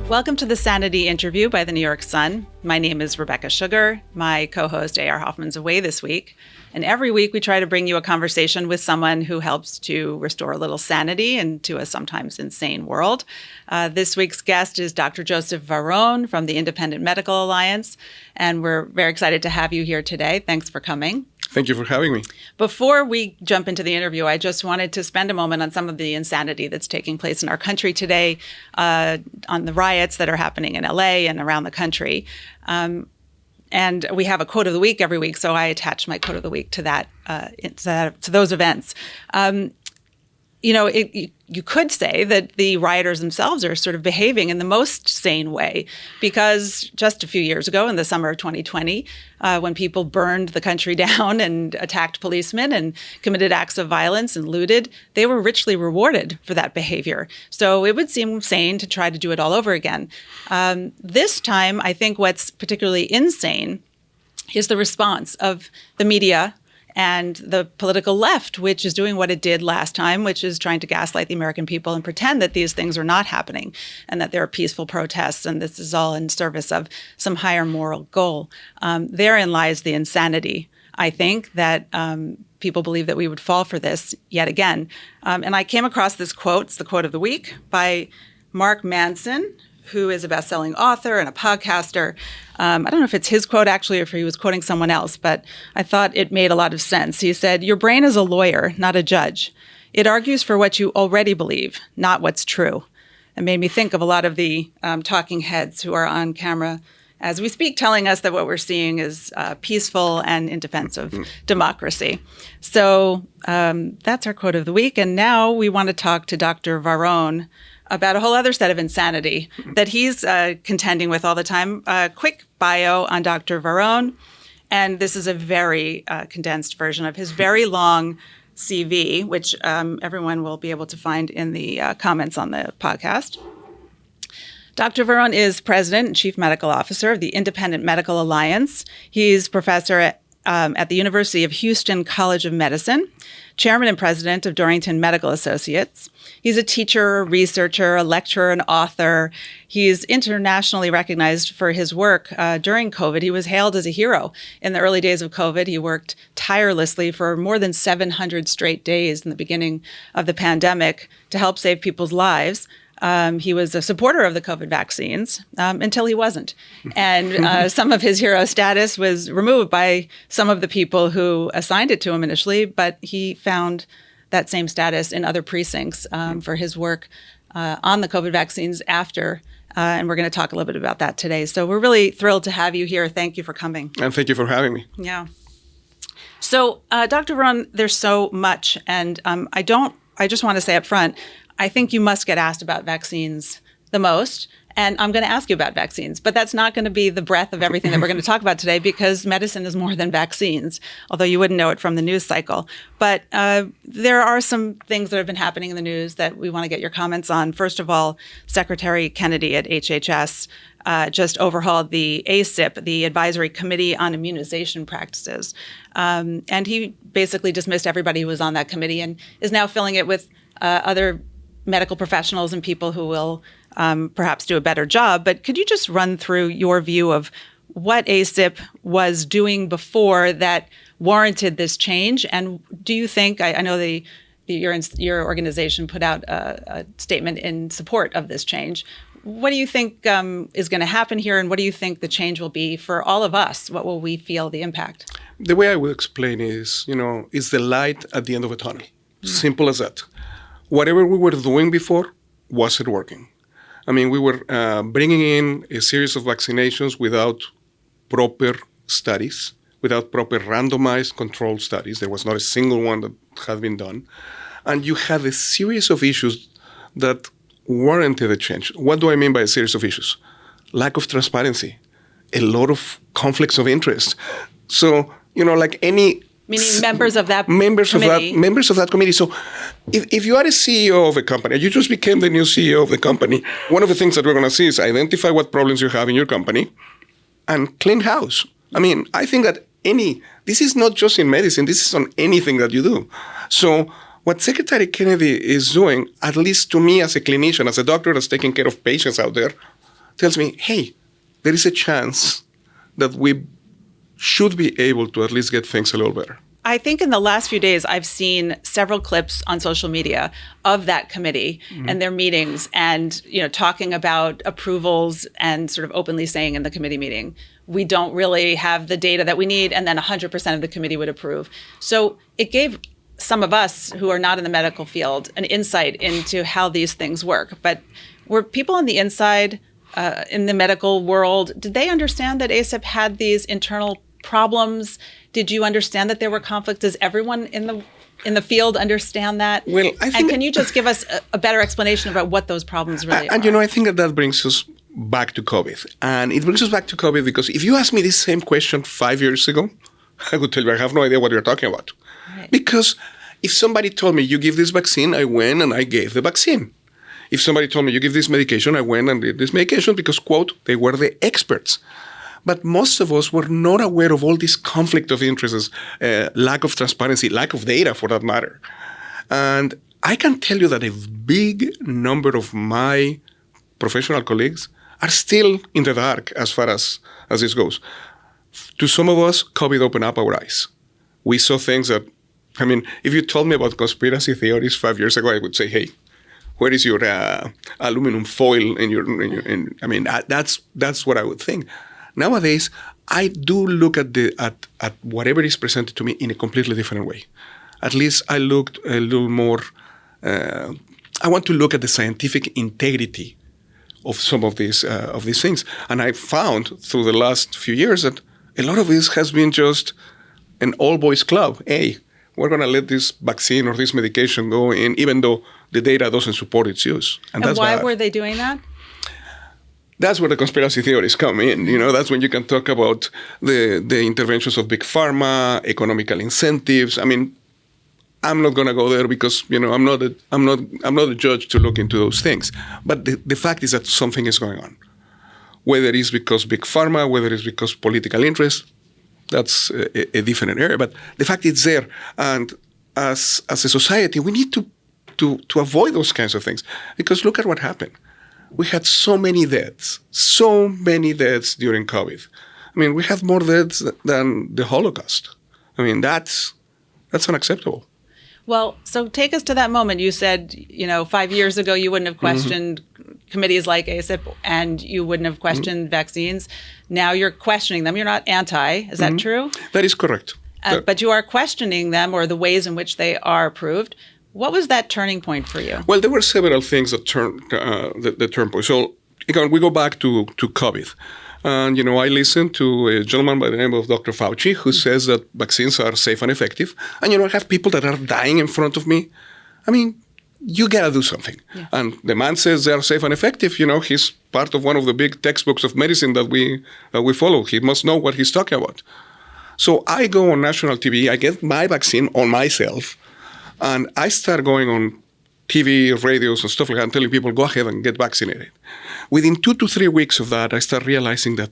Welcome to the Sanity interview by the New York Sun. My name is Rebecca Sugar. My co-host A.R. Hoffman's away this week. And every week we try to bring you a conversation with someone who helps to restore a little sanity into a sometimes insane world. This week's guest is Dr. Joseph Varon from the Independent Medical Alliance. And we're very excited to have you here today. Thanks for coming. Thank you for having me. Before we jump into the interview, I just wanted to spend a moment on some of the insanity that's taking place in our country today, on the riots that are happening in LA and around the country. And we have a quote of the week every week, so I attach my quote of the week to that, to those events. You could say that the rioters themselves are sort of behaving in the most sane way, because just a few years ago in the summer of 2020, when people burned the country down and attacked policemen and committed acts of violence and looted, they were richly rewarded for that behavior. So it would seem sane to try to do it all over again. This time, I think what's particularly insane is the response of the media and the political left, which is doing what it did last time, which is trying to gaslight the American people and pretend that these things are not happening and that there are peaceful protests and this is all in service of some higher moral goal. Therein lies the insanity, I think, that people believe that we would fall for this yet again. And I came across this quote, it's the quote of the week, by Mark Manson, who is a best-selling author and a podcaster. I don't know if it's his quote actually or if he was quoting someone else, but I thought it made a lot of sense. He said, "Your brain is a lawyer, not a judge. It argues for what you already believe, not what's true." It made me think of a lot of the talking heads who are on camera as we speak, telling us that what we're seeing is peaceful and in defense of democracy. So that's our quote of the week. And now we want to talk to Dr. Varon about a whole other set of insanity that he's contending with all the time. Quick bio on Dr. Varon. And this is a very condensed version of his very long CV, which everyone will be able to find in the comments on the podcast. Dr. Varon is president and chief medical officer of the Independent Medical Alliance. He's professor at the University of Houston College of Medicine, chairman and president of Dorrington Medical Associates. He's a teacher, a researcher, a lecturer, an author. He's internationally recognized for his work during COVID. He was hailed as a hero. In the early days of COVID, he worked tirelessly for more than 700 straight days in the beginning of the pandemic to help save people's lives. He was a supporter of the COVID vaccines until he wasn't. And some of his hero status was removed by some of the people who assigned it to him initially, but he found that same status in other precincts for his work on the COVID vaccines after. And we're going to talk a little bit about that today. So we're really thrilled to have you here. Thank you for coming. And thank you for having me. Yeah. So, Dr. Varon, there's so much. And I just want to say up front, I think you must get asked about vaccines the most, and I'm going to ask you about vaccines, but that's not going to be the breadth of everything that we're going to talk about today, because medicine is more than vaccines, although you wouldn't know it from the news cycle. But there are some things that have been happening in the news that we want to get your comments on. First of all, Secretary Kennedy at HHS just overhauled the ACIP, the Advisory Committee on Immunization Practices. And he basically dismissed everybody who was on that committee and is now filling it with other medical professionals and people who will perhaps do a better job. But could you just run through your view of what ACIP was doing before that warranted this change? And do you think, I know your organization put out a statement in support of this change. What do you think is going to happen here, and what do you think the change will be for all of us? What will we feel the impact? The way I will explain is, it's the light at the end of a tunnel. Simple as that. Whatever we were doing before wasn't working. I mean, we were bringing in a series of vaccinations without proper studies, without proper randomized controlled studies. There was not a single one that had been done. And you had a series of issues that warranted a change. What do I mean by a series of issues? Lack of transparency, a lot of conflicts of interest. So, like any... Meaning members of that committee. Members of that committee. So if you are a CEO of a company, you just became the new CEO of the company, one of the things that we're going to see is identify what problems you have in your company and clean house. I mean, I think that this is not just in medicine, this is on anything that you do. So what Secretary Kennedy is doing, at least to me as a clinician, as a doctor that's taking care of patients out there, tells me, hey, there is a chance that we should be able to at least get things a little better. I think in the last few days, I've seen several clips on social media of that committee and their meetings and, talking about approvals and sort of openly saying in the committee meeting, we don't really have the data that we need, and then 100% of the committee would approve. So it gave some of us who are not in the medical field an insight into how these things work. But were people on the inside in the medical world, did they understand that ACIP had these internal problems? Did you understand that there were conflicts? Does everyone in the field understand that? Well, I think, and can you just give us a better explanation about what those problems really are? And I think that brings us back to COVID. And it brings us back to COVID because if you asked me this same question 5 years ago, I would tell you I have no idea what you're talking about. Right. Because if somebody told me you give this vaccine, I went and I gave the vaccine. If somebody told me you give this medication, I went and did this medication because, quote, they were the experts. But most of us were not aware of all this conflict of interests, lack of transparency, lack of data for that matter. And I can tell you that a big number of my professional colleagues are still in the dark as far as this goes. To some of us, COVID opened up our eyes. We saw things that, if you told me about conspiracy theories 5 years ago, I would say, hey, where is your aluminum foil that's what I would think. Nowadays, I do look at whatever is presented to me in a completely different way. At least I looked a little more, I want to look at the scientific integrity of some of these things. And I found through the last few years that a lot of this has been just an all-boys club. Hey, we're going to let this vaccine or this medication go in, even though the data doesn't support its use. And that's why bad. were they doing that? That's where the conspiracy theories come in. That's when you can talk about the interventions of big pharma, economical incentives. I'm not going to go there because I'm not a judge to look into those things. But the fact is that something is going on. Whether it's because big pharma, whether it's because political interest, that's a different area. But the fact is there, and as a society, we need to avoid those kinds of things because look at what happened. We had so many deaths during COVID. We had more deaths than the Holocaust. That's unacceptable. Well, so take us to that moment. You said, 5 years ago, you wouldn't have questioned committees like ACIP and you wouldn't have questioned vaccines. Now you're questioning them. You're not anti. Is that true? That is correct. But you are questioning them or the ways in which they are approved. What was that turning point for you? Well, there were several things that turned the turn point. So again, we go back to COVID. And, I listened to a gentleman by the name of Dr. Fauci who says that vaccines are safe and effective. And, I have people that are dying in front of me. You got to do something. Yeah. And the man says they are safe and effective. He's part of one of the big textbooks of medicine that we follow. He must know what he's talking about. So I go on national TV. I get my vaccine on myself. And I start going on TV, radios, and stuff like that, and telling people, go ahead and get vaccinated. Within 2 to 3 weeks of that, I start realizing that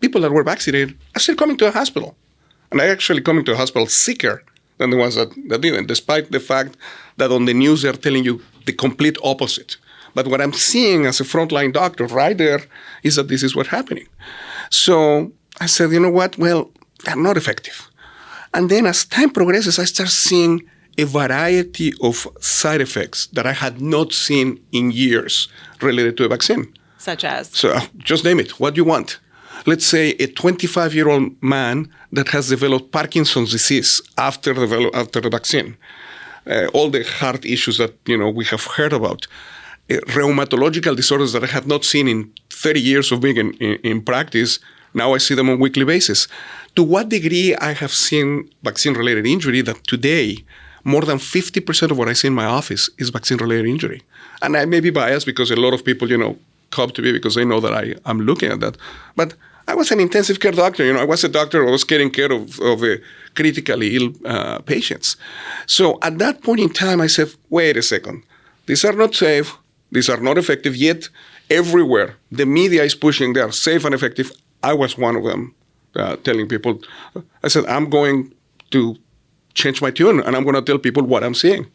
people that were vaccinated are still coming to the hospital. And they're actually coming to the hospital sicker than the ones that didn't, despite the fact that on the news they're telling you the complete opposite. But what I'm seeing as a frontline doctor right there is that this is what's happening. So I said, you know what? Well, they're not effective. And then as time progresses, I start seeing a variety of side effects that I had not seen in years related to a vaccine. Such as? So just name it. What do you want? Let's say a 25-year-old man that has developed Parkinson's disease after the vaccine. All the heart issues that we have heard about. Rheumatological disorders that I had not seen in 30 years of being in practice. Now I see them on a weekly basis. To what degree I have seen vaccine-related injury that today more than 50% of what I see in my office is vaccine-related injury. And I may be biased because a lot of people, come to me because they know that I'm looking at that. But I was an intensive care doctor. I was a doctor who was taking care of critically ill patients. So at that point in time, I said, wait a second. These are not safe. These are not effective. Yet everywhere, the media is pushing they are safe and effective. I was one of them telling people. I said, I'm going to change my tune, and I'm going to tell people what I'm seeing.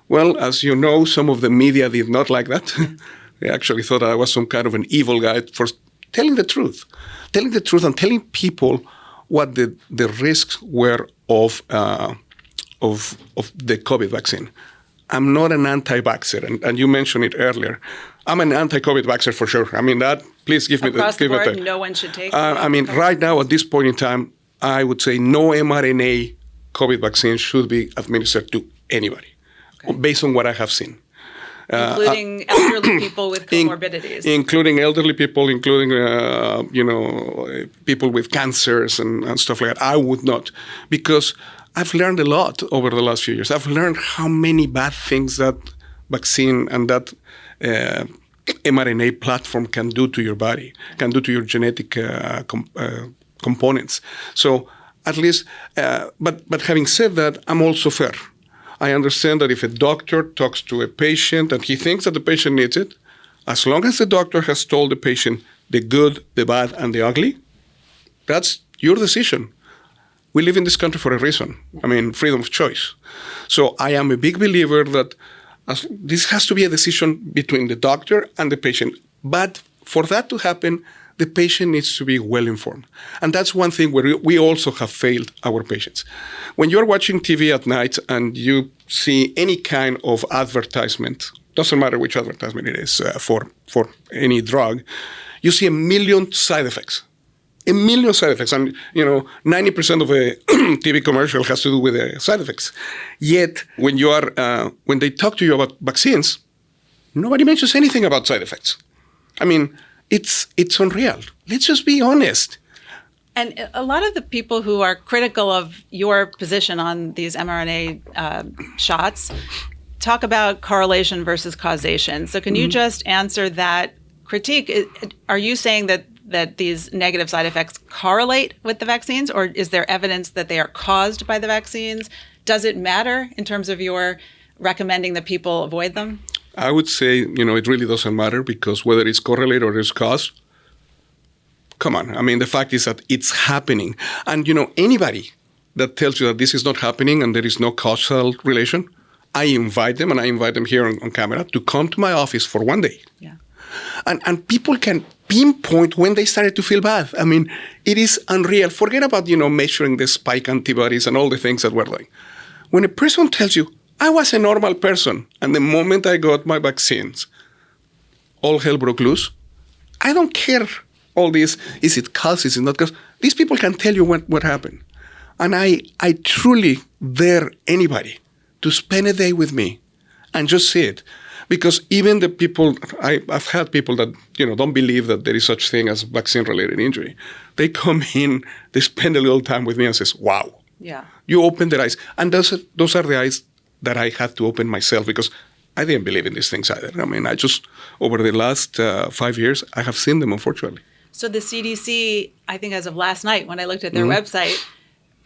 Well, as you know, some of the media did not like that. They actually thought I was some kind of an evil guy for telling the truth and telling people what the risks were of the COVID vaccine. I'm not an anti-vaxxer, and you mentioned it earlier. I'm an anti-COVID vaxxer for sure. I mean, please give me the... Across the board, no one should take it? I mean, right now, at this point in time, I would say no mRNA COVID vaccine should be administered to anybody, based on what I have seen. Including elderly people with comorbidities. Including elderly people, including, people with cancers and stuff like that. I would not, because I've learned a lot over the last few years. I've learned how many bad things that vaccine and that mRNA platform can do to your body, can do to your genetic components. So at least, but having said that, I'm also fair. I understand that if a doctor talks to a patient and he thinks that the patient needs it, as long as the doctor has told the patient the good, the bad, and the ugly, that's your decision. We live in this country for a reason. I mean, freedom of choice. So I am a big believer that this has to be a decision between the doctor and the patient. But for that to happen, the patient needs to be well informed. And that's one thing where we also have failed our patients. When you're watching TV at night and you see any kind of advertisement, doesn't matter which advertisement it is for any drug, you see a million side effects. A million side effects. And, 90% of a TV commercial has to do with the side effects. Yet, when they talk to you about vaccines, nobody mentions anything about side effects. I mean, it's unreal. Let's just be honest. And a lot of the people who are critical of your position on these mRNA shots talk about correlation versus causation. So can you just answer that critique? Are you saying that these negative side effects correlate with the vaccines, or is there evidence that they are caused by the vaccines? Does it matter in terms of your recommending that people avoid them? I would say, it really doesn't matter, because whether it's correlated or it's caused, come on. I mean, the fact is that it's happening. And, anybody that tells you that this is not happening and there is no causal relation, I invite them, and I invite them here on camera, to come to my office for one day. Yeah. And people can pinpoint when they started to feel bad. I mean, it is unreal. Forget about, measuring the spike antibodies and all the things that we're doing. When a person tells you, I was a normal person, and the moment I got my vaccines, all hell broke loose, I don't care all this, is it cause, is it not cause? These people can tell you what happened. And I truly dare anybody to spend a day with me and just see it. Because even the people, I've had people that, don't believe that there is such thing as vaccine-related injury. They come in, they spend a little time with me and says, wow. Yeah. You open their eyes. And those are the eyes that I had to open myself, because I didn't believe in these things either. I mean, over the last 5 years, I have seen them, unfortunately. So the CDC, I think as of last night, when I looked at their website,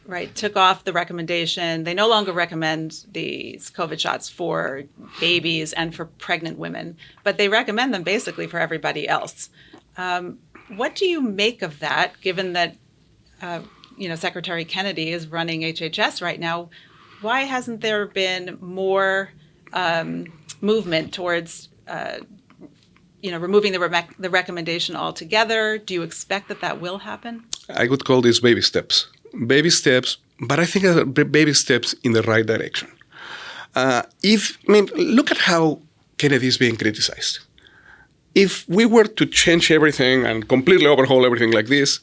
right, took off the recommendation. They no longer recommend these COVID shots for babies and for pregnant women, but they recommend them basically for everybody else. What do you make of that, given that, Secretary Kennedy is running HHS right now? Why hasn't there been more movement towards, removing the recommendation altogether? Do you expect that will happen? I would call this baby steps. Baby steps, but I think baby steps in the right direction. Look at how Kennedy is being criticized. If we were to change everything and completely overhaul everything like this,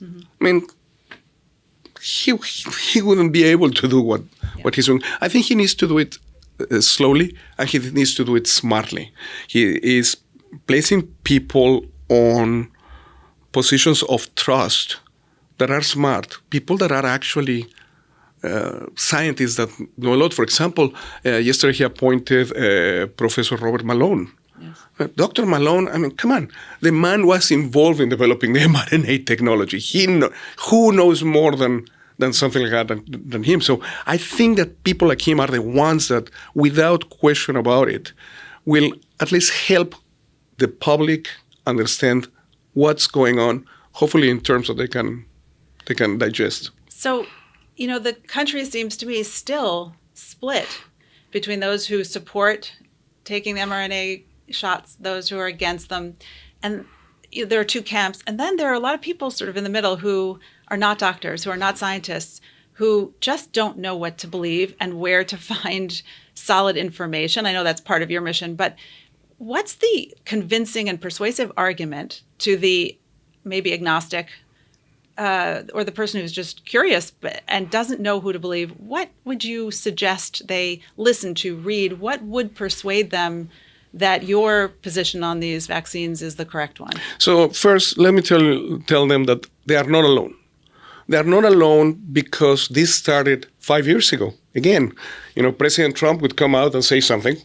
he wouldn't be able to do what he's doing. I think he needs to do it slowly, and he needs to do it smartly. He is placing people on positions of trust that are smart, people that are actually scientists that know a lot. For example, yesterday he appointed Professor Robert Malone. Yes. Dr. Malone, come on. The man was involved in developing the mRNA technology. Who knows more than something like that than him? So I think that people like him are the ones that, without question about it, will at least help the public understand what's going on, hopefully in terms that they can digest. So, the country seems to me still split between those who support taking the mRNA shots, those who are against them. And there are two camps. And then there are a lot of people sort of in the middle who are not doctors, who are not scientists, who just don't know what to believe and where to find solid information. I know that's part of your mission, but what's the convincing and persuasive argument to the maybe agnostic or the person who's just curious and doesn't know who to believe? What would you suggest they listen to, read? What would persuade them that your position on these vaccines is the correct one? So first, let me tell them that they are not alone. They are not alone because this started 5 years ago. Again, President Trump would come out and say something.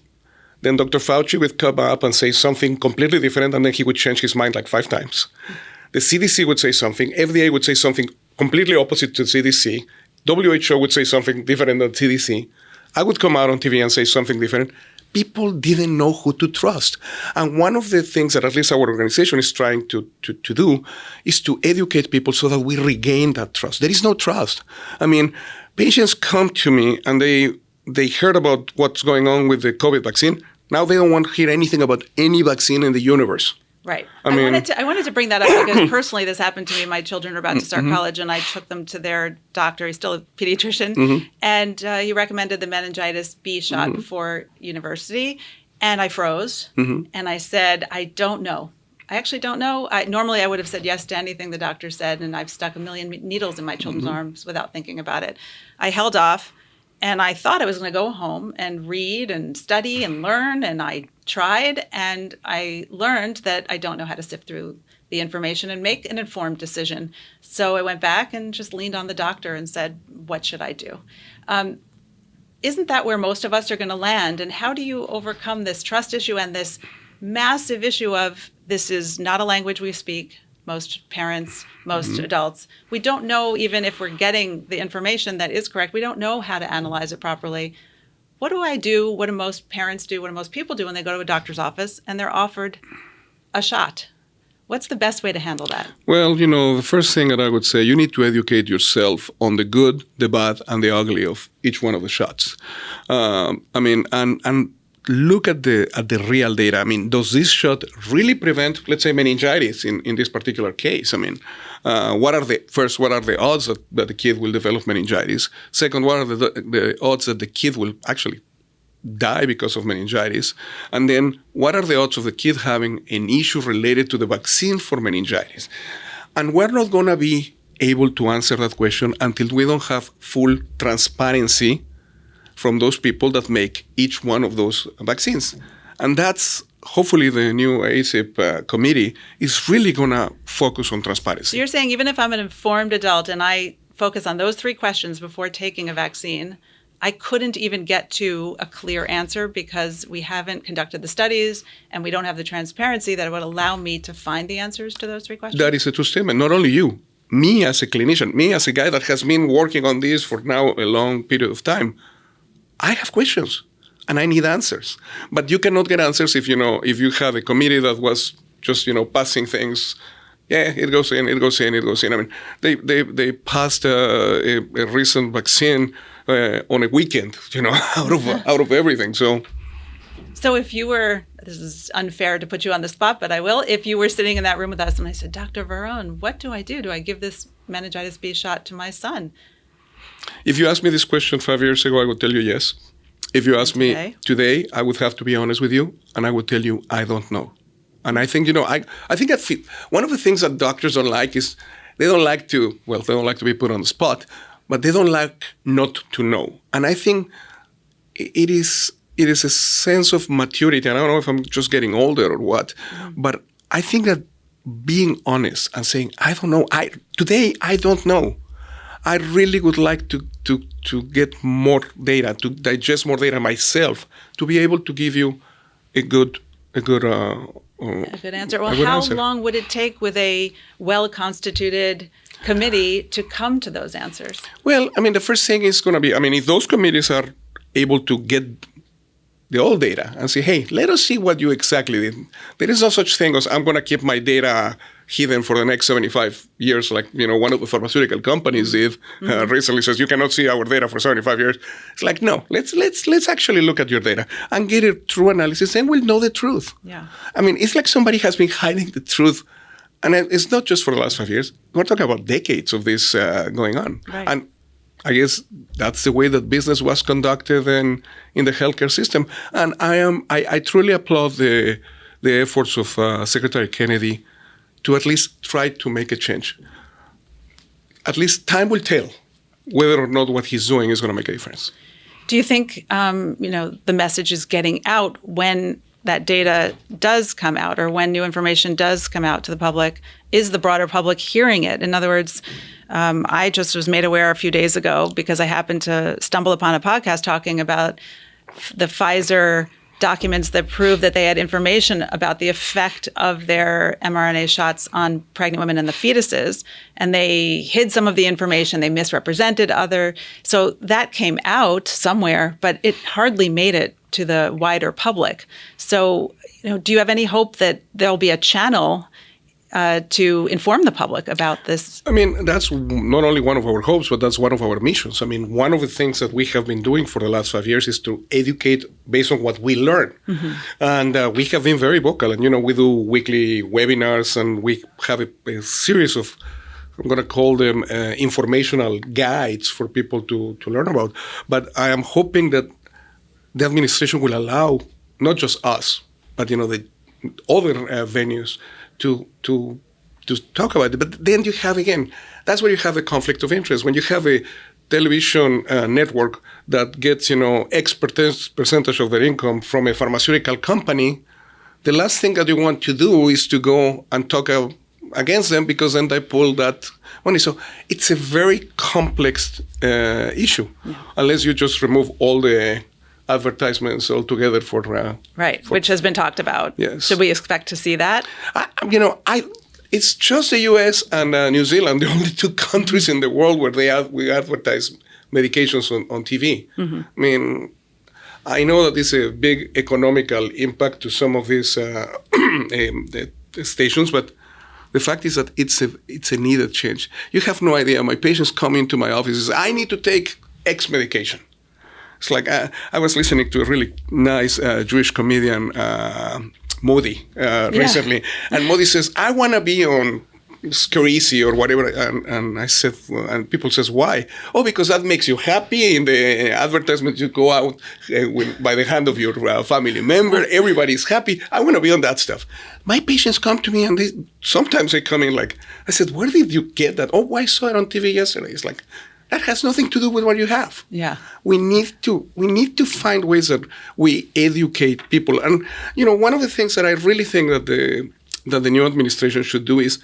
Then Dr. Fauci would come up and say something completely different, and then he would change his mind like 5 times. The CDC would say something. FDA would say something completely opposite to CDC. WHO would say something different than CDC. I would come out on TV and say something different. People didn't know who to trust. And one of the things that at least our organization is trying to do is to educate people so that we regain that trust. There is no trust. I mean, patients come to me and they heard about what's going on with the COVID vaccine. Now they don't want to hear anything about any vaccine in the universe. Right. I wanted to bring that up because personally this happened to me. My children are about to start college, and I took them to their doctor. He's still a pediatrician. And he recommended the meningitis B shot before university. And I froze. And I said, I don't know. I actually don't know. Normally I would have said yes to anything the doctor said, and I've stuck 1 million needles in my children's arms without thinking about it. I held off. And I thought I was going to go home and read and study and learn, and I tried, and I learned that I don't know how to sift through the information and make an informed decision. So I went back and just leaned on the doctor and said, what should I do? Isn't that where most of us are going to land? And how do you overcome this trust issue and this massive issue of this is not a language we speak? Most parents, most adults, we don't know, even if we're getting the information that is correct, we don't know how to analyze it properly. What do I do? What do most parents do? What do most people do when they go to a doctor's office and they're offered a shot? What's the best way to handle that? Well, the first thing that I would say, you need to educate yourself on the good, the bad, and the ugly of each one of the shots. And look at the real data. I mean, does this shot really prevent, let's say, meningitis in this particular case? I mean, what are the odds that the kid will develop meningitis? Second, what are the odds that the kid will actually die because of meningitis? And then what are the odds of the kid having an issue related to the vaccine for meningitis? And we're not going to be able to answer that question until we don't have full transparency from those people that make each one of those vaccines. And that's hopefully the new ACIP committee is really going to focus on transparency. So you're saying even if I'm an informed adult and I focus on those 3 questions before taking a vaccine, I couldn't even get to a clear answer because we haven't conducted the studies and we don't have the transparency that would allow me to find the answers to those 3 questions? That is a true statement. Not only you, me as a clinician, me as a guy that has been working on this for now a long period of time, I have questions and I need answers. But you cannot get answers if you have a committee that was just, passing things. Yeah, it goes in, it goes in, it goes in. I mean, they passed a recent vaccine on a weekend, out of everything. So if you were, this is unfair to put you on the spot, but I will, if you were sitting in that room with us and I said, Dr. Varon, what do I do? Do I give this meningitis B shot to my son? If you asked me this question 5 years ago, I would tell you yes. If you ask me today, I would have to be honest with you, and I would tell you I don't know. And I think, I think one of the things that doctors don't like is they don't like to be put on the spot, but they don't like not to know. And I think it is a sense of maturity. And I don't know if I'm just getting older or what, but I think that being honest and saying, I don't know, today I don't know. I really would like to get more data, to digest more data myself, to be able to give you a good answer. Well, how long would it take with a well-constituted committee to come to those answers? Well, I mean, the first thing is going to be, if those committees are able to get the old data and say, hey, let us see what you exactly did. There is no such thing as I'm going to keep my data hidden for the next 75 years, like, one of the pharmaceutical companies did recently, says you cannot see our data for 75 years. It's like, no, let's actually look at your data and get a true analysis, and we'll know the truth. Yeah. I mean, it's like somebody has been hiding the truth. And it's not just for the last 5 years. We're talking about decades of this going on. Right. And I guess that's the way that business was conducted in the healthcare system. And I truly applaud the efforts of Secretary Kennedy to at least try to make a change. At least time will tell whether or not what he's doing is going to make a difference. Do you think, the message is getting out when that data does come out, or when new information does come out to the public? Is the broader public hearing it? In other words, I just was made aware a few days ago because I happened to stumble upon a podcast talking about the Pfizer documents that prove that they had information about the effect of their mRNA shots on pregnant women and the fetuses, and they hid some of the information, they misrepresented other. So that came out somewhere, but it hardly made it to the wider public. So, do you have any hope that there'll be a channel to inform the public about this? I mean, that's not only one of our hopes, but that's one of our missions. I mean, one of the things that we have been doing for the last 5 years is to educate based on what we learn. Mm-hmm. And we have been very vocal. And, we do weekly webinars, and we have a series of, I'm going to call them informational guides for people to learn about. But I am hoping that the administration will allow not just us, but, the other venues to talk about it. But then you have, again, that's where you have a conflict of interest. When you have a television network that gets, X percentage of their income from a pharmaceutical company, the last thing that you want to do is to go and talk against them, because then they pull that money. So it's a very complex issue, unless you just remove all the advertisements altogether for which has been talked about. Yes. Should we expect to see that? It's just the U.S. and New Zealand, the only two countries in the world where we advertise medications on TV. Mm-hmm. I mean, I know that it's a big economical impact to some of these the stations, but the fact is that it's a needed change. You have no idea. My patients come into my office and say, I need to take X medication. It's like I was listening to a really nice Jewish comedian, Modi, recently. And Modi says, I want to be on Scarisi or whatever. And I said, and people says, why? Oh, because that makes you happy. In the advertisement, you go out by the hand of your family member. Everybody's happy. I want to be on that stuff. My patients come to me, and sometimes they come in like, I said, where did you get that? Oh, I saw it on TV yesterday. It's like, that has nothing to do with what you have. Yeah. We need to find ways that we educate people. And, one of the things that I really think that the new administration should do is,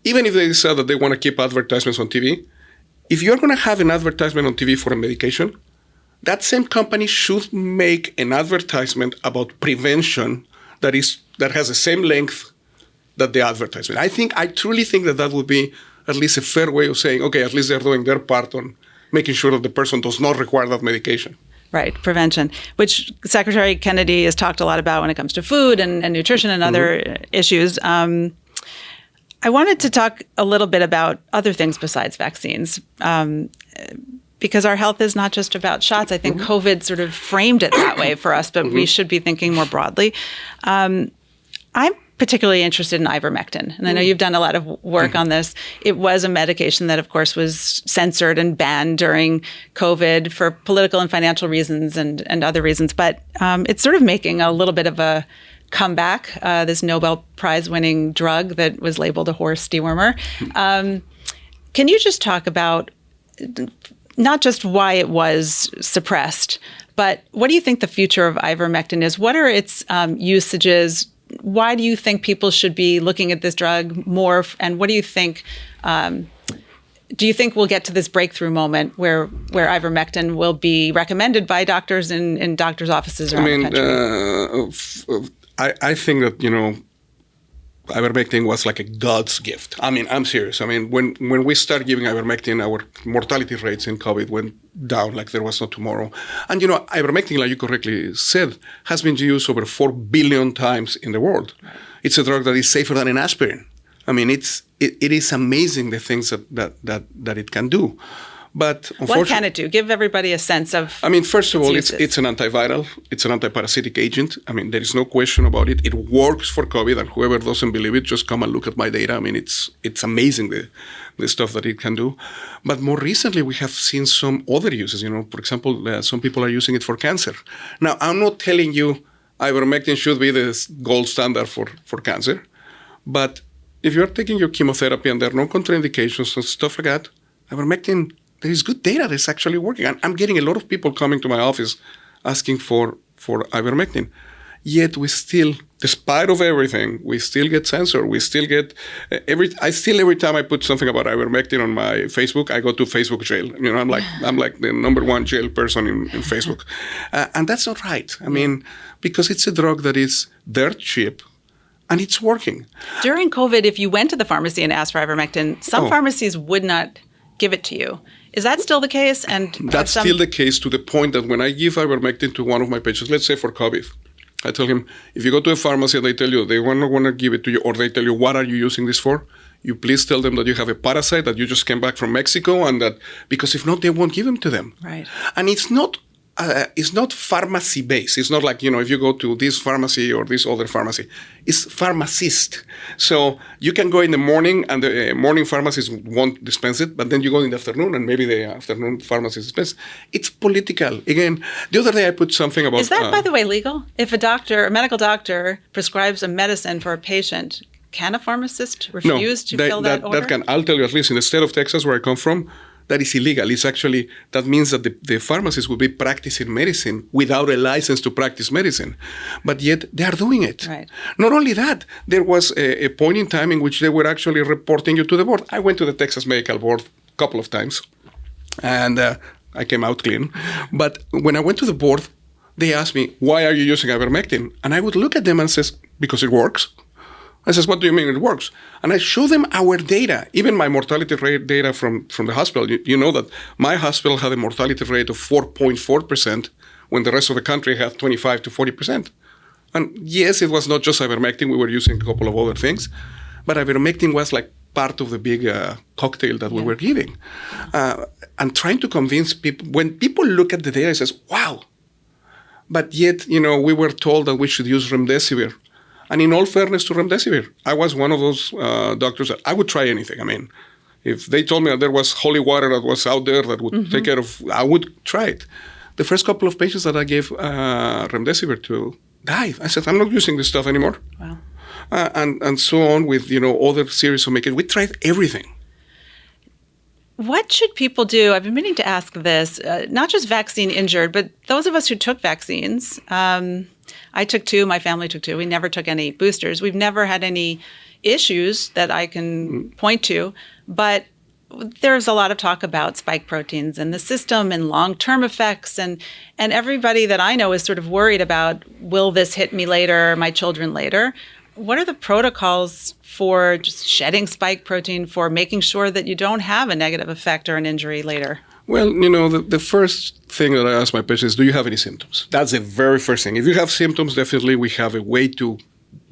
even if they decide that they want to keep advertisements on TV, if you're going to have an advertisement on TV for a medication, that same company should make an advertisement about prevention that has the same length that the advertisement. I truly think that would be at least a fair way of saying, okay, at least they're doing their part on making sure that the person does not require that medication. Right, prevention, which Secretary Kennedy has talked a lot about when it comes to food and nutrition and other issues. I wanted to talk a little bit about other things besides vaccines, because our health is not just about shots. I think COVID sort of framed it that way for us, but we should be thinking more broadly. I'm particularly interested in ivermectin, and I know you've done a lot of work on this. It was a medication that, of course, was censored and banned during COVID for political and financial reasons and other reasons, but it's sort of making a little bit of a comeback, this Nobel Prize-winning drug that was labeled a horse dewormer. Can you just talk about not just why it was suppressed, but what do you think the future of ivermectin is? What are its usages? Why do you think people should be looking at this drug more? And what do you think we'll get to this breakthrough moment where ivermectin will be recommended by doctors in doctors' offices around the country? I think that, ivermectin was like a God's gift. I mean, I'm serious. I mean, when we started giving ivermectin, our mortality rates in COVID went down like there was no tomorrow. And, ivermectin, like you correctly said, has been used over 4 billion times in the world. Right. It's a drug that is safer than an aspirin. I mean, it is amazing the things that it can do. But what can it do? Give everybody a sense of. I mean, first of all, it's an antiviral. It's an antiparasitic agent. I mean, there is no question about it. It works for COVID, and whoever doesn't believe it, just come and look at my data. I mean, it's amazing the stuff that it can do. But more recently, we have seen some other uses. For example, some people are using it for cancer. Now, I'm not telling you ivermectin should be the gold standard for cancer, but if you're taking your chemotherapy and there are no contraindications and stuff like that, ivermectin, there is good data that's actually working. And I'm getting a lot of people coming to my office asking for ivermectin. Yet we still, despite of everything, we still get censored. We still get every time I put something about ivermectin on my Facebook, I go to Facebook jail. I'm like the number one jail person in Facebook, and that's not right. I mean, because it's a drug that is dirt cheap. And it's working. During COVID, if you went to the pharmacy and asked for ivermectin, some pharmacies would not give it to you. Is that still the case? And that's still the case, to the point that when I give ivermectin to one of my patients, let's say for COVID, I tell him, if you go to a pharmacy and they tell you they want to give it to you, or they tell you, what are you using this for? You please tell them that you have a parasite, that you just came back from Mexico, and that, because if not, they won't give them to them. Right. And it's not pharmacy based. It's not like, if you go to this pharmacy or this other pharmacy, it's pharmacist. So you can go in the morning and the morning pharmacist won't dispense it, but then you go in the afternoon and maybe the afternoon pharmacist dispense. It's political. Again, the other day I put something about... Is that, by the way, legal? If a medical doctor prescribes a medicine for a patient, can a pharmacist refuse to fill that order? I'll tell you, at least in the state of Texas where I come from, that is illegal. That means that the pharmacist will be practicing medicine without a license to practice medicine. But yet they are doing it. Right. Not only that, there was a point in time in which they were actually reporting you to the board. I went to the Texas Medical Board a couple of times, and I came out clean. But when I went to the board, they asked me, why are you using ivermectin? And I would look at them and say, because it works. I says, what do you mean it works? And I show them our data, even my mortality rate data from the hospital. You know that my hospital had a mortality rate of 4.4% when the rest of the country had 25 to 40%. And yes, it was not just ivermectin. We were using a couple of other things. But ivermectin was like part of the big cocktail that we were giving. And trying to convince people, when people look at the data, it says, wow. But yet, we were told that we should use remdesivir. And in all fairness to remdesivir, I was one of those doctors that I would try anything. I mean, if they told me that there was holy water that was out there that would take care of, I would try it. The first couple of patients that I gave remdesivir to died. I said, I'm not using this stuff anymore. Wow. And so on with, other series of medications. We tried everything. What should people do? I've been meaning to ask this, not just vaccine injured, but those of us who took vaccines. I took 2, my family took 2. We never took any boosters. We've never had any issues that I can point to, but there's a lot of talk about spike proteins in the system and long-term effects, and everybody that I know is sort of worried about, will this hit me later, my children later? What are the protocols for just shedding spike protein, for making sure that you don't have a negative effect or an injury later? Well, the first thing that I ask my patients is, do you have any symptoms? That's the very first thing. If you have symptoms, definitely we have a way to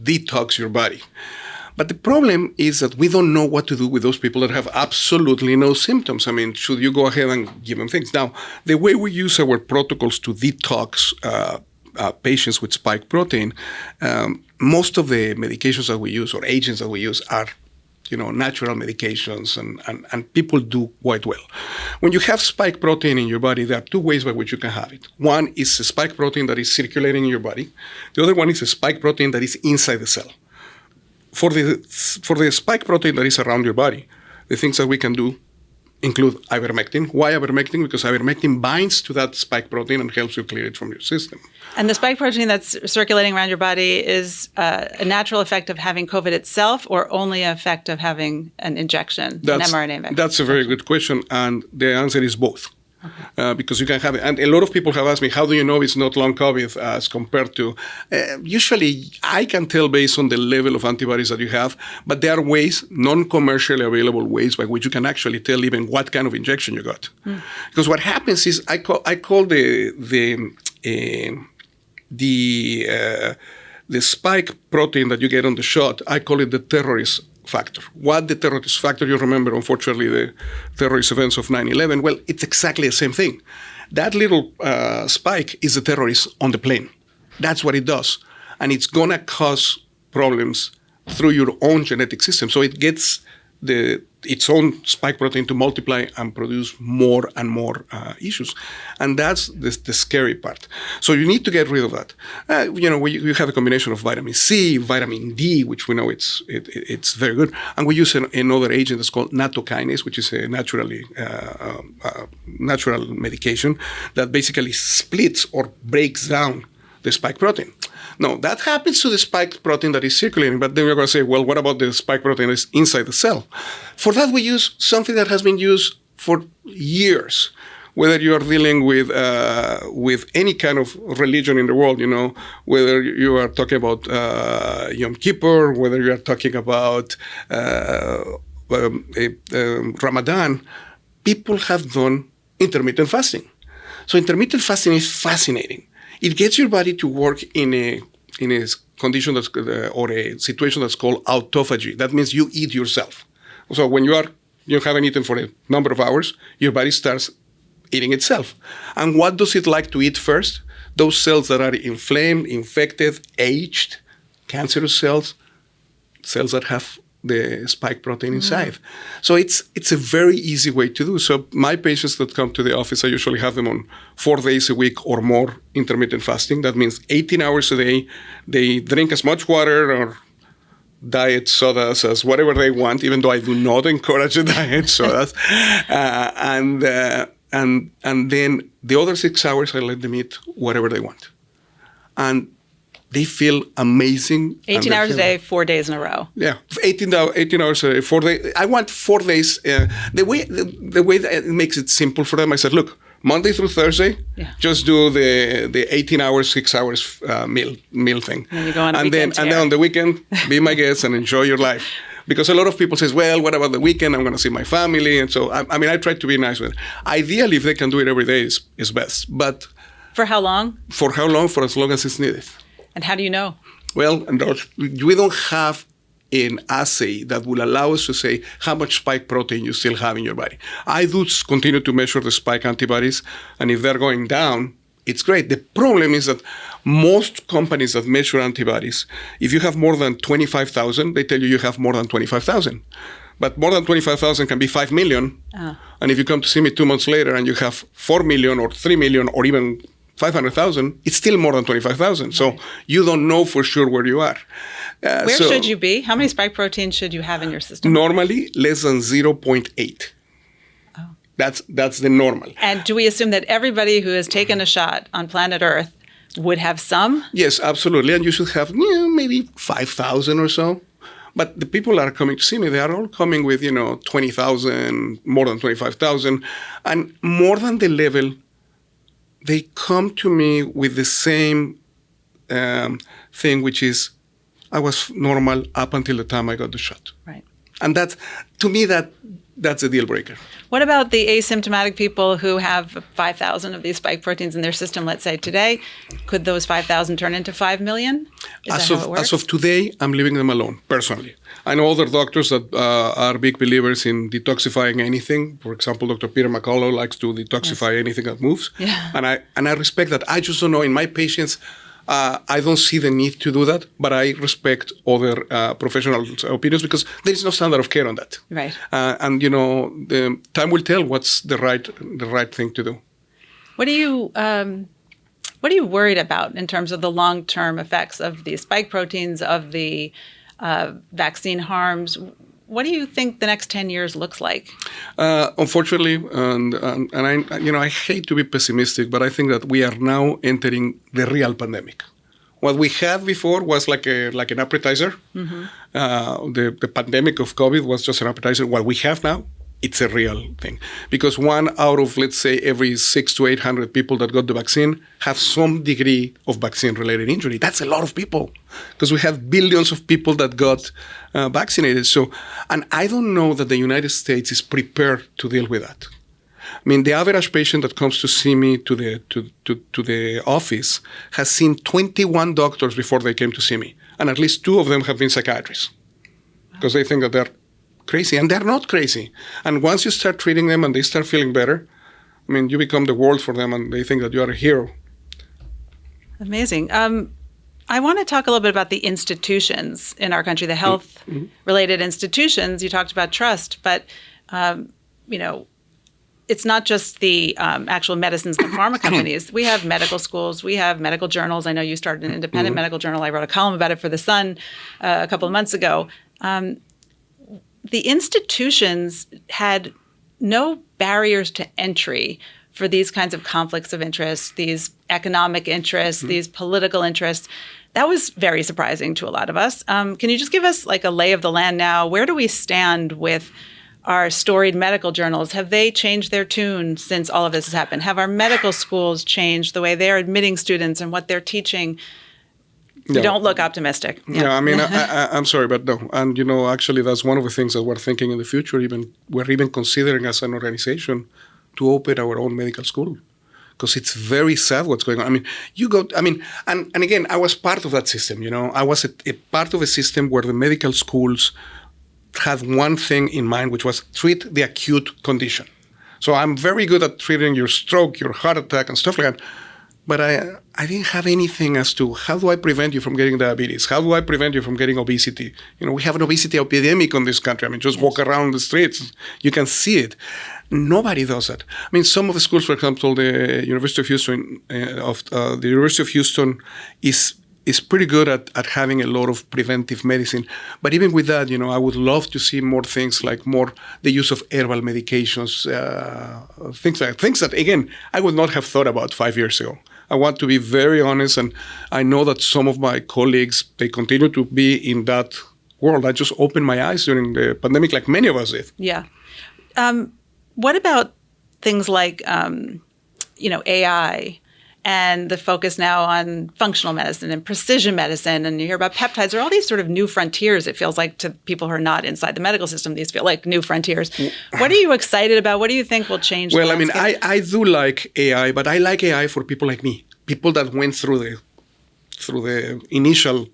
detox your body. But the problem is that we don't know what to do with those people that have absolutely no symptoms. I mean, should you go ahead and give them things? Now, the way we use our protocols to detox patients with spike protein, most of the medications that we use or agents that we use are natural medications, and people do quite well. When you have spike protein in your body, there are 2 ways by which you can have it. One is a spike protein that is circulating in your body. The other one is a spike protein that is inside the cell. For the spike protein that is around your body, the things that we can do include ivermectin. Why ivermectin? Because ivermectin binds to that spike protein and helps you clear it from your system. And the spike protein that's circulating around your body is a natural effect of having COVID itself, or only an effect of having an injection, an mRNA vaccine? That's a very good question, and the answer is both. Okay. Because you can have it. And a lot of people have asked me, how do you know it's not long COVID as compared to... usually, I can tell based on the level of antibodies that you have, but there are ways, non-commercially available ways, by which you can actually tell even what kind of injection you got. Because what happens is, I call the spike protein that you get on the shot, I call it the terrorist factor. What the terrorist factor? You remember, unfortunately, the terrorist events of 9/11. Well, it's exactly the same thing. That little spike is the terrorist on the plane. That's what it does. And it's going to cause problems through your own genetic system. So it gets its own spike protein to multiply and produce more and more issues. And that's the scary part. So you need to get rid of that. You have a combination of vitamin C, vitamin D, which we know it's very good. And we use another agent that's called nattokinase, which is a natural medication that basically splits or breaks down the spike protein. No, that happens to the spike protein that is circulating, but then we're going to say, well, what about the spike protein that is inside the cell? For that, we use something that has been used for years. Whether you are dealing with any kind of religion in the world, whether you are talking about Yom Kippur, whether you are talking about Ramadan, people have done intermittent fasting. So intermittent fasting is fascinating. It gets your body to work in a condition or a situation that's called autophagy. That means you eat yourself. So when you haven't eaten for a number of hours, your body starts eating itself. And what does it like to eat first? Those cells that are inflamed, infected, aged, cancerous cells that have the spike protein inside. So it's a very easy way to do. So my patients that come to the office, I usually have them on 4 days a week or more intermittent fasting. That means 18 hours a day. They drink as much water or diet sodas as whatever they want, even though I do not encourage the diet sodas. And then the other 6 hours, I let them eat whatever they want. And they feel amazing. 18 hours a day, 4 days in a row. Yeah, 18 hours a day, 4 days. I want 4 days. The way that it makes it simple for them, I said, look, Monday through Thursday, just do the 18 hours, 6 hours meal thing. And you go on and then on the weekend, be my guest and enjoy your life. Because a lot of people say, well, what about the weekend? I'm going to see my family. And so, I try to be nice with it. Ideally, if they can do it every day, is best. But for how long? For how long? For as long as it's needed. And how do you know? Well, we don't have an assay that will allow us to say how much spike protein you still have in your body. I do continue to measure the spike antibodies, and if they're going down, it's great. The problem is that most companies that measure antibodies, if you have more than 25,000, they tell you have more than 25,000. But more than 25,000 can be 5 million. And if you come to see me 2 months later and you have 4 million or 3 million or even 500,000, it's still more than 25,000. Right. So you don't know for sure where you are. Where should you be? How many spike proteins should you have in your system? Normally, less than 0.8. Oh. That's the normal. And do we assume that everybody who has taken a shot on planet Earth would have some? Yes, absolutely. And you should have maybe 5,000 or so. But the people that are coming to see me, they are all coming with, 20,000, more than 25,000. And more than the level, they come to me with the same thing, which is I was normal up until the time I got the shot. Right. And that, to me, that's a deal breaker. What about the asymptomatic people who have 5,000 of these spike proteins in their system, let's say today? Could those 5,000 turn into 5 million? Is that how it works? As of today, I'm leaving them alone, personally. I know other doctors that are big believers in detoxifying anything. For example, Dr. Peter McCullough likes to detoxify anything that moves. Yeah. And I respect that. I just don't know. In my patients, I don't see the need to do that, but I respect other professionals' opinions because there is no standard of care on that. Right. And the time will tell what's the right thing to do. What are you worried about in terms of the long-term effects of the spike proteins, of the vaccine harms? What do you think the next 10 years looks like? Unfortunately, and I hate to be pessimistic, but I think that we are now entering the real pandemic. What we had before was like an appetizer. Mm-hmm. The pandemic of COVID was just an appetizer. What we have now, it's a real thing. Because 1 out of, let's say, every 600 to 800 people that got the vaccine have some degree of vaccine-related injury. That's a lot of people because we have billions of people that got vaccinated. So, and I don't know that the United States is prepared to deal with that. I mean, the average patient that comes to see me to the office has seen 21 doctors before they came to see me, and at least 2 of them have been psychiatrists. because they think that they're crazy, and they're not crazy. And once you start treating them and they start feeling better, I mean, you become the world for them, and they think that you are a hero. Amazing. I want to talk a little bit about the institutions in our country, the health-related institutions. You talked about trust, but it's not just the actual medicines, the pharma companies. We have medical schools. We have medical journals. I know you started an independent medical journal. I wrote a column about it for The Sun a couple of months ago. The institutions had no barriers to entry for these kinds of conflicts of interest, these economic interests, these political interests. That was very surprising to a lot of us. Can you just give us like a lay of the land now? Where do we stand with our storied medical journals? Have they changed their tune since all of this has happened? Have our medical schools changed the way they're admitting students and what they're teaching? You don't look optimistic. Yeah, I mean, I'm sorry, but no. And, actually, that's one of the things that we're thinking in the future. We're even considering as an organization to open our own medical school, because it's very sad what's going on. I mean, and again, I was part of that system, I was a part of a system where the medical schools had one thing in mind, which was treat the acute condition. So I'm very good at treating your stroke, your heart attack, and stuff like that. But I didn't have anything as to how do I prevent you from getting diabetes? How do I prevent you from getting obesity? We have an obesity epidemic in this country. I mean, just walk around the streets, you can see it. Nobody does that. I mean, some of the schools, for example, the University of Houston, is pretty good at having a lot of preventive medicine. But even with that, I would love to see more things like the use of herbal medications, things that, again, I would not have thought about 5 years ago. I want to be very honest, and I know that some of my colleagues, they continue to be in that world. I just opened my eyes during the pandemic, like many of us did. Yeah. What about things like, AI and the focus now on functional medicine and precision medicine, and you hear about peptides? There are all these sort of new frontiers, it feels like, to people who are not inside the medical system. These feel like new frontiers. What are you excited about? What do you think will change the landscape? I mean, I do like AI, but I like AI for people like me, people that went through the initial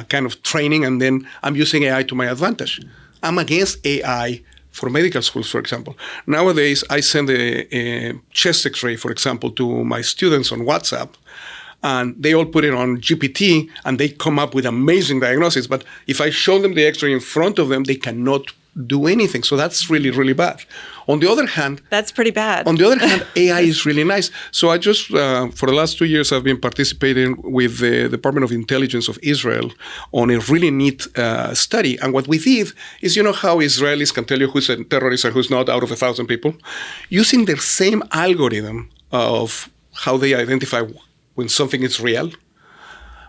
kind of training, and then I'm using AI to my advantage. I'm against AI for medical schools, for example. Nowadays, I send a chest x-ray, for example, to my students on WhatsApp, and they all put it on GPT, and they come up with amazing diagnosis. But if I show them the x-ray in front of them, they cannot do anything. So that's really, really bad. On the other hand... That's pretty bad. On the other hand, AI is really nice. So I just, for the last 2 years, I've been participating with the Department of Intelligence of Israel on a really neat study. And what we did is, how Israelis can tell you who's a terrorist and who's not out of 1,000 people? Using their same algorithm of how they identify when something is real,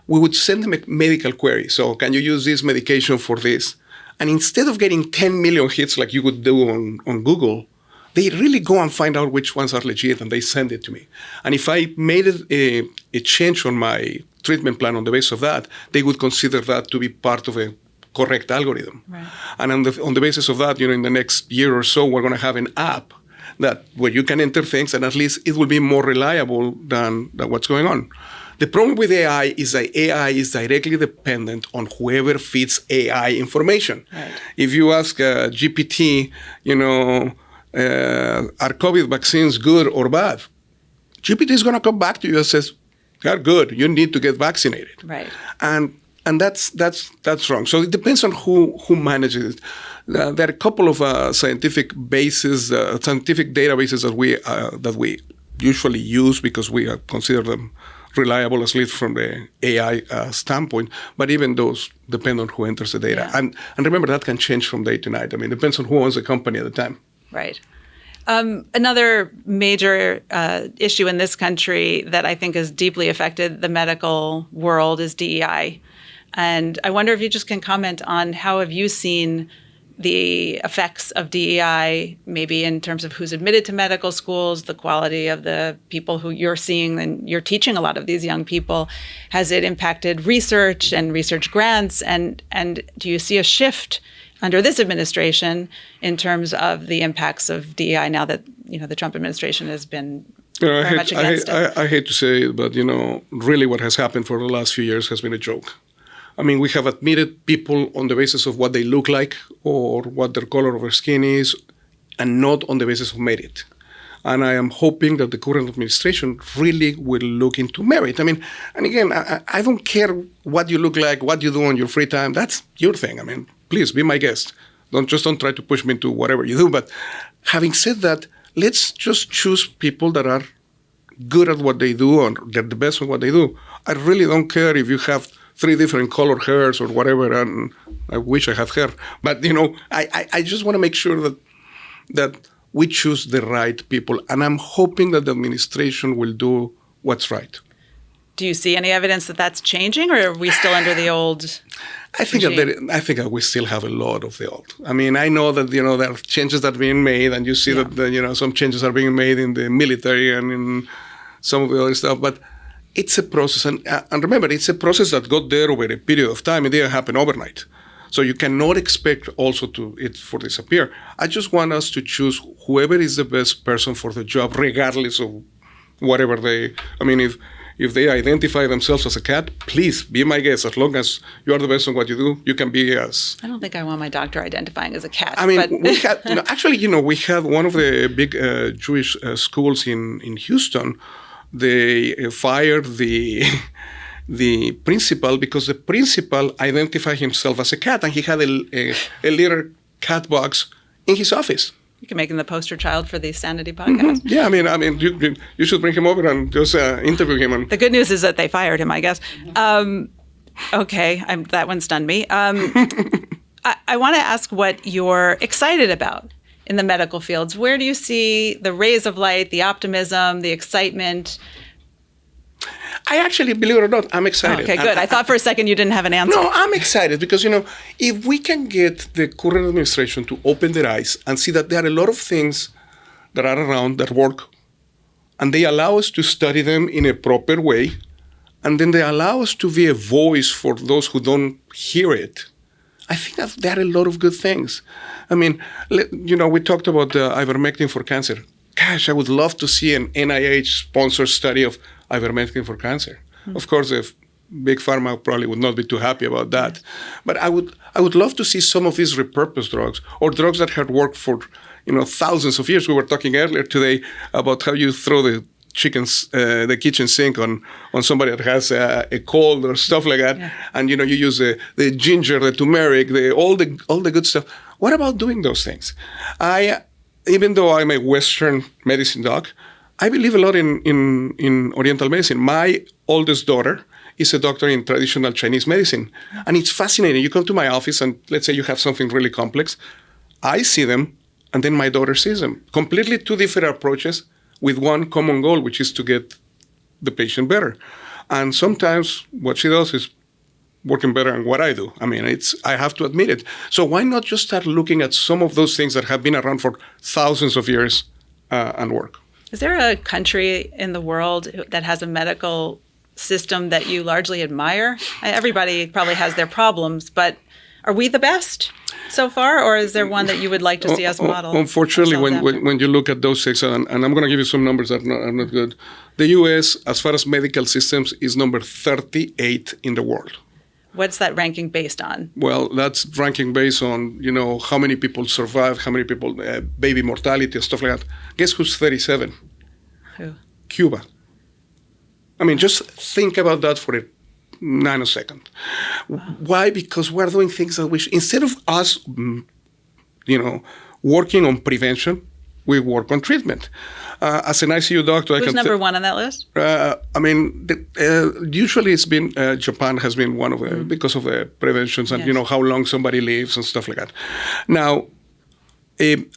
we would send them a medical query. So can you use this medication for this? And instead of getting 10 million hits like you would do on Google, they really go and find out which ones are legit, and they send it to me. And if I made a change on my treatment plan on the basis of that, they would consider that to be part of a correct algorithm. Right. And on the basis of that, in the next year or so, we're going to have an app where you can enter things, and at least it will be more reliable than what's going on. The problem with AI is that AI is directly dependent on whoever feeds AI information. Right. If you ask GPT, are COVID vaccines good or bad? GPT is going to come back to you and says, they're good. You need to get vaccinated. Right. And that's wrong. So it depends on who manages it. There are a couple of scientific databases that we usually use because we consider them reliable, at least from the AI standpoint. But even those depend on who enters the data. Yeah. And remember, that can change from day to night. I mean, it depends on who owns the company at the time. Right. Another major issue in this country that I think has deeply affected the medical world is DEI. And I wonder if you just can comment on how have you seen the effects of DEI, maybe in terms of who's admitted to medical schools, the quality of the people who you're seeing and you're teaching a lot of these young people. Has it impacted research and research grants? And do you see a shift under this administration in terms of the impacts of DEI now that the Trump administration has been very much against it? I hate to say it, but really what has happened for the last few years has been a joke. I mean, we have admitted people on the basis of what they look like or what their color of their skin is, and not on the basis of merit. And I am hoping that the current administration really will look into merit. I mean, and again, I don't care what you look like, what you do on your free time. That's your thing. I mean, please be my guest. Don't try to push me into whatever you do. But having said that, let's just choose people that are good at what they do or they're the best at what they do. I really don't care if you have 3 different colored hairs or whatever, and I wish I had hair. But, I just want to make sure that we choose the right people. And I'm hoping that the administration will do what's right. Do you see any evidence that that's changing, or are we still under the old regime? I think that we still have a lot of the old. I mean, I know that, there are changes that are being made, and you see that, some changes are being made in the military and in some of the other stuff. But it's a process. And remember, it's a process that got there over a period of time. It didn't happen overnight. So you cannot expect also it for disappear. I just want us to choose whoever is the best person for the job, regardless of whatever if they identify themselves as a cat, please be my guest. As long as you are the best in what you do, you can be us. I don't think I want my doctor identifying as a cat. I mean, we had, we had one of the big Jewish schools in Houston. They fired the principal because the principal identified himself as a cat, and he had a little cat box in his office. You can make him the poster child for the Sanity podcast. Mm-hmm. Yeah, I mean, you should bring him over and just interview him. The good news is that they fired him, I guess. Okay, that one stunned me. I want to ask what you're excited about in the medical fields. Where do you see the rays of light, the optimism, the excitement? I actually, believe it or not, I'm excited. Okay, good. I thought for a second you didn't have an answer. No, I'm excited because, if we can get the current administration to open their eyes and see that there are a lot of things that are around that work, and they allow us to study them in a proper way, and then they allow us to be a voice for those who don't hear it, I think that there are a lot of good things. I mean, we talked about the Ivermectin for cancer. Gosh, I would love to see an NIH-sponsored study of Ivermectin for cancer. Mm-hmm. Of course, if Big Pharma probably would not be too happy about that. But I would love to see some of these repurposed drugs or drugs that had worked for thousands of years. We were talking earlier today about how you throw the kitchen sink on somebody that has a cold or stuff like that, and you use the ginger, the turmeric, all the good stuff. What about doing those things? Even though I'm a Western medicine doc, I believe a lot in Oriental medicine. My oldest daughter is a doctor in traditional Chinese medicine. And it's fascinating. You come to my office and let's say you have something really complex. I see them and then my daughter sees them. Completely 2 different approaches with one common goal, which is to get the patient better. And sometimes what she does is working better than what I do. I mean, I have to admit it. So why not just start looking at some of those things that have been around for thousands of years and work? Is there a country in the world that has a medical system that you largely admire? Everybody probably has their problems, but are we the best so far, or is there one that you would like to see us model? Unfortunately, when you look at those things, and I'm going to give you some numbers that are not good, the U.S., as far as medical systems, is number 38 in the world. What's that ranking based on? Well, that's ranking based on, how many people survive, how many people, baby mortality and stuff like that. Guess who's 37? Who? Cuba. I mean, just think about that for a nanosecond. Wow. Why? Because we're doing things that instead of us, working on prevention, we work on treatment. As an ICU doctor, who's number one on that list? Usually it's been Japan has been one of the because of the preventions and how long somebody lives and stuff like that. Now,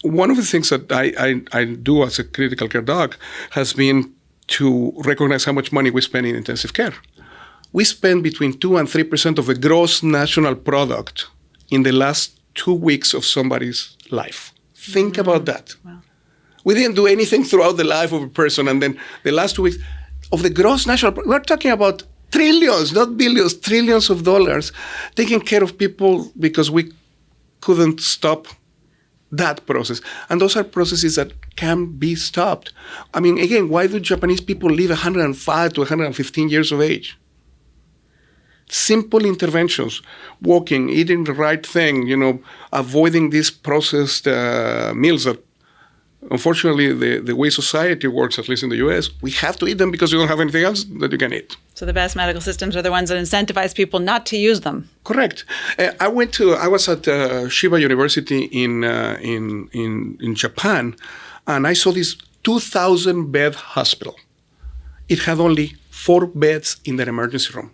one of the things that I do as a critical care doc has been to recognize how much money we spend in intensive care. We spend between 2 and 3% of the gross national product in the last 2 weeks of somebody's life. Think about that. Wow. We didn't do anything throughout the life of a person, and then the last 2 weeks of the gross national product, we're talking about trillions, not billions, trillions of dollars, taking care of people because we couldn't stop that process. And those are processes that can be stopped. I mean, again, why do Japanese people live 105 to 115 years of age? simple interventions, walking, eating the right thing, avoiding these processed meals that, unfortunately, the way society works, at least in the U.S., we have to eat them because you don't have anything else that you can eat. So the best medical systems are the ones that incentivize people not to use them. Correct. I was at Cuba University in Japan, and I saw this 2,000-bed hospital. It had only 4 beds in their emergency room.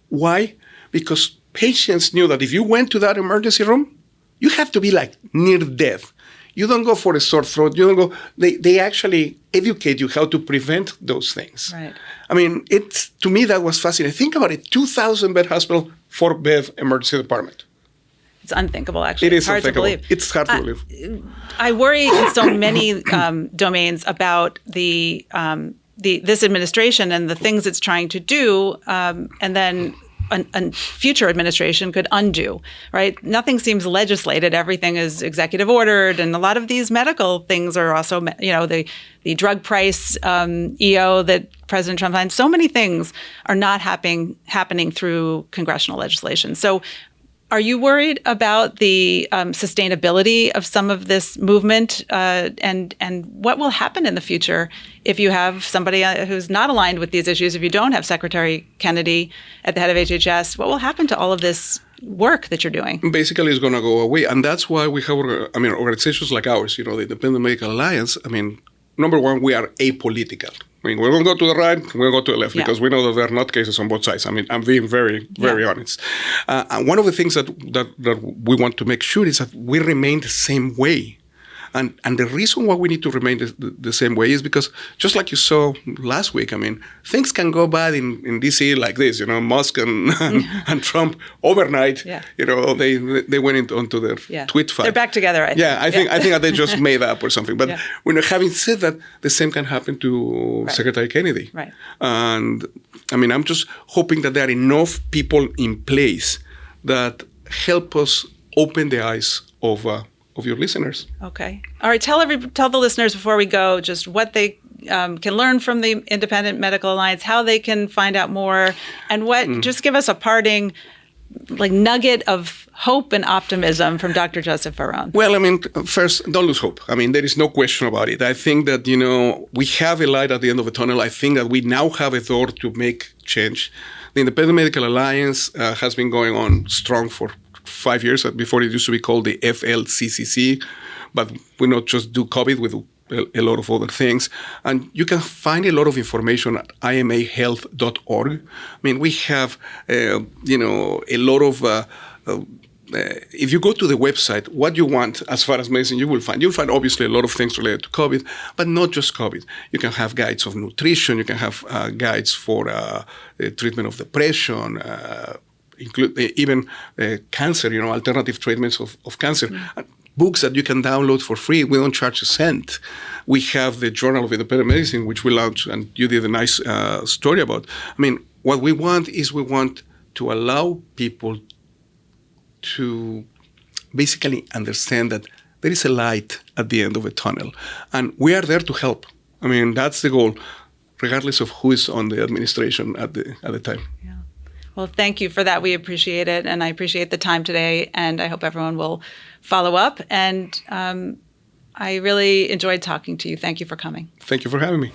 Why? Because patients knew that if you went to that emergency room, you have to be like near death. You don't go for a sore throat. You don't go. They actually educate you how to prevent those things. Right. I mean, to me that was fascinating. Think about it: 2,000-bed hospital, 4-bed emergency department. It's unthinkable, actually. It is hard unthinkable. to believe. It's hard to believe. I worry in so many domains about this administration and the things it's trying to do, and then a future administration could undo, right? Nothing seems legislated. Everything is executive ordered. And a lot of these medical things are also, the drug price EO that President Trump signed. So many things are not happening through congressional legislation. So are you worried about the sustainability of some of this movement, and what will happen in the future if you have somebody who's not aligned with these issues, if you don't have Secretary Kennedy at the head of HHS? What will happen to all of this work that you're doing? Basically, it's going to go away. And that's why we have organizations like ours, the Independent Medical Alliance. Number one, we are apolitical. We're going to go to the right, we're going to go to the left, because we know that there are not cases on both sides. I'm being very, very honest. And one of the things that we want to make sure is that we remain the same way. And the reason why we need to remain the same way is because, just like you saw last week, things can go bad in D.C. like this. Musk and Trump overnight. Yeah. They went onto their tweet fight. They're back together. I think. Yeah, I think that they just made up or something. But having said that, the same can happen to Secretary Kennedy. Right. And I'm just hoping that there are enough people in place that help us open the eyes of your listeners. Okay. All right. Tell the listeners before we go just what they can learn from the Independent Medical Alliance, how they can find out more, and just give us a parting nugget of hope and optimism from Dr. Joseph Varon. Well, first, don't lose hope. There is no question about it. I think that, we have a light at the end of the tunnel. I think that we now have a door to make change. The Independent Medical Alliance has been going on strong for 5 years. Before it used to be called the FLCCC, but we not just do COVID, we do a lot of other things. And you can find a lot of information at imahealth.org. We have, a lot of, if you go to the website, what you want as far as medicine, you'll find obviously a lot of things related to COVID, but not just COVID. You can have guides of nutrition. You can have guides for the treatment of depression, include even cancer, alternative treatments of cancer. Books that you can download for free. We don't charge a cent. We have the Journal of Independent Medicine, which we launched, and you did a nice story about. What we want to allow people to basically understand that there is a light at the end of a tunnel, and we are there to help. That's the goal, regardless of who is on the administration at the time. Yeah. Well, thank you for that. We appreciate it, and I appreciate the time today, and I hope everyone will follow up. And I really enjoyed talking to you. Thank you for coming. Thank you for having me.